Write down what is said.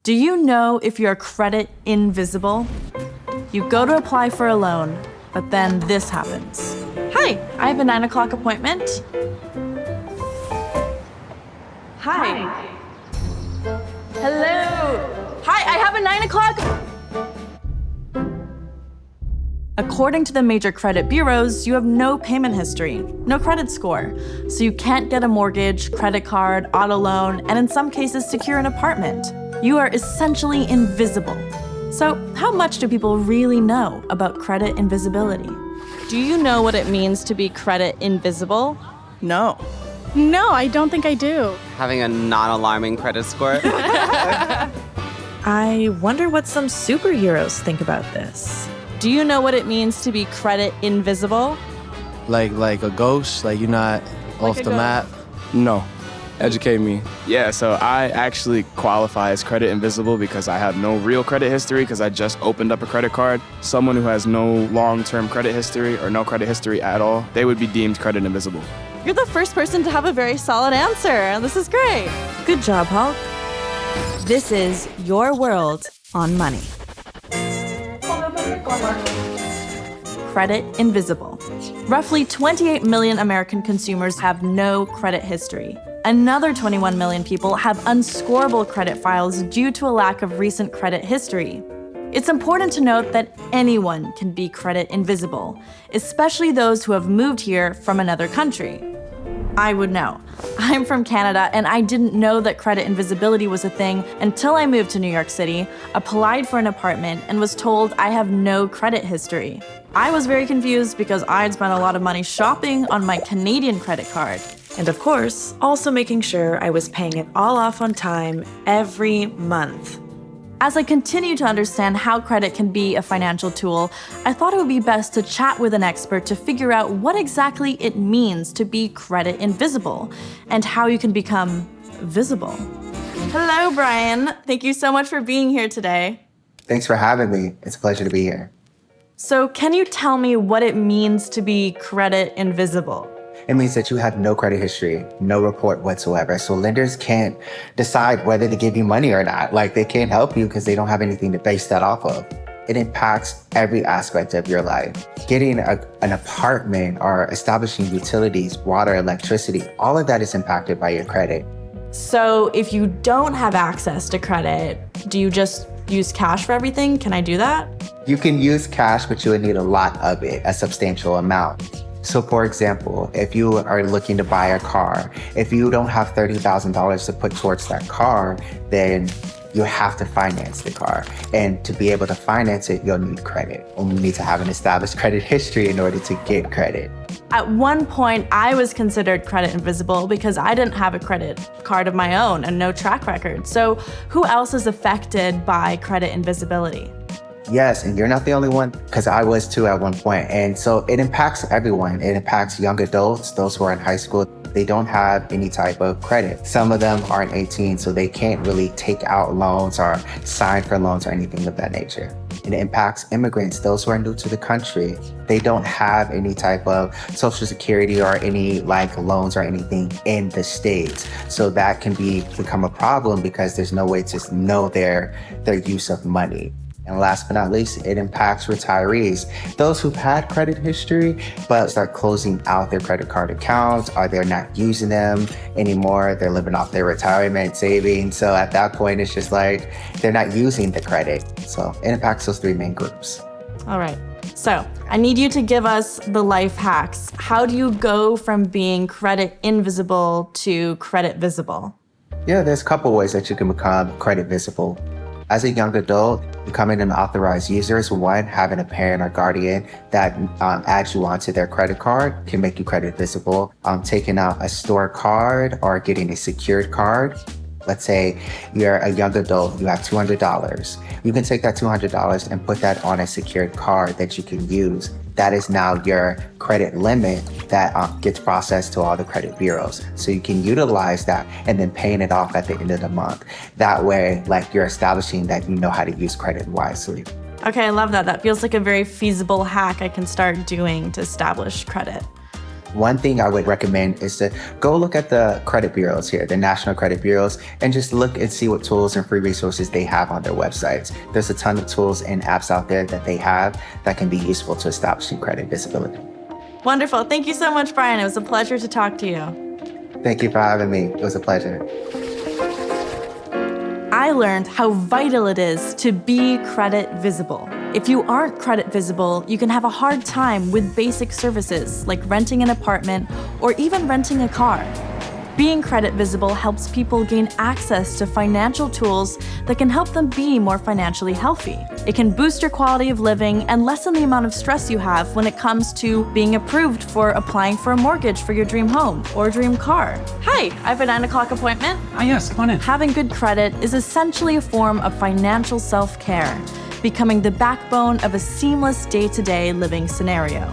Do you know if you're credit invisible? You go to apply for a loan, but then this happens. Hi, I have a 9 o'clock appointment. Hi. Hello. Hi, I have a 9 o'clock. According to the major credit bureaus, you have no payment history, no credit score, so you can't get a mortgage, credit card, auto loan, and in some cases, secure an apartment. You are essentially invisible. So how much do people really know about credit invisibility? Do you know what it means to be credit invisible? No. No, I don't think I do. Having a non-alarming credit score. I wonder what some superheroes think about this. Do you know what it means to be credit invisible? Like a ghost? Like you're not off the map? No. Educate me. Yeah, so I actually qualify as credit invisible because I have no real credit history because I just opened up a credit card. Someone who has no long-term credit history or no credit history at all, they would be deemed credit invisible. You're the first person to have a very solid answer. This is great. Good job, Hulk. This is Your World on Money. Credit invisible. Roughly 28 million American consumers have no credit history. Another 21 million people have unscorable credit files due to a lack of recent credit history. It's important to note that anyone can be credit invisible, especially those who have moved here from another country. I would know. I'm from Canada, and I didn't know that credit invisibility was a thing until I moved to New York City, applied for an apartment, and was told I have no credit history. I was very confused because I'd spent a lot of money shopping on my Canadian credit card. And of course, also making sure I was paying it all off on time every month. As I continue to understand how credit can be a financial tool, I thought it would be best to chat with an expert to figure out what exactly it means to be credit invisible and how you can become visible. Hello, Brian. Thank you so much for being here today. Thanks for having me. It's a pleasure to be here. So can you tell me what it means to be credit invisible? It means that you have no credit history, no report whatsoever. So lenders can't decide whether to give you money or not. Like they can't help you because they don't have anything to base that off of. It impacts every aspect of your life. Getting an apartment or establishing utilities, water, electricity, all of that is impacted by your credit. So if you don't have access to credit, do you just use cash for everything? Can I do that? You can use cash, but you would need a lot of it, a substantial amount. So for example, if you are looking to buy a car, if you don't have $30,000 to put towards that car, then you have to finance the car. And to be able to finance it, you'll need credit. And you need to have an established credit history in order to get credit. At one point, I was considered credit invisible because I didn't have a credit card of my own and no track record. So who else is affected by credit invisibility? Yes, and you're not the only one, because I was too at one point. And so it impacts everyone. It impacts young adults, those who are in high school. They don't have any type of credit. Some of them aren't 18, so they can't really take out loans or sign for loans or anything of that nature. It impacts immigrants, those who are new to the country. They don't have any type of Social Security or any loans or anything in the States. So that can become a problem because there's no way to know their use of money. And last but not least, it impacts retirees. Those who've had credit history, but start closing out their credit card accounts, or they're not using them anymore. They're living off their retirement savings. So at that point, it's just like, they're not using the credit. So it impacts those three main groups. All right. So I need you to give us the life hacks. How do you go from being credit invisible to credit visible? Yeah, there's a couple ways that you can become credit visible. As a young adult, becoming an authorized user is one. Having a parent or guardian that adds you onto their credit card can make you credit visible. Taking out a store card or getting a secured card. Let's say you're a young adult, you have $200. You can take that $200 and put that on a secured card that you can use. That is now your credit limit that gets processed to all the credit bureaus. So you can utilize that and then paying it off at the end of the month. That way, you're establishing that you know how to use credit wisely. Okay, I love that. That feels like a very feasible hack I can start doing to establish credit. One thing I would recommend is to go look at the credit bureaus here, the national credit bureaus, and just look and see what tools and free resources they have on their websites. There's a ton of tools and apps out there that they have that can be useful to establishing credit visibility. Wonderful. Thank you so much, Brian. It was a pleasure to talk to you. Thank you for having me. It was a pleasure. I learned how vital it is to be credit visible. If you aren't credit visible, you can have a hard time with basic services like renting an apartment or even renting a car. Being credit visible helps people gain access to financial tools that can help them be more financially healthy. It can boost your quality of living and lessen the amount of stress you have when it comes to being approved for applying for a mortgage for your dream home or dream car. Hi, I have a 9 o'clock appointment. Yes, come on in. Having good credit is essentially a form of financial self-care, becoming the backbone of a seamless day-to-day living scenario.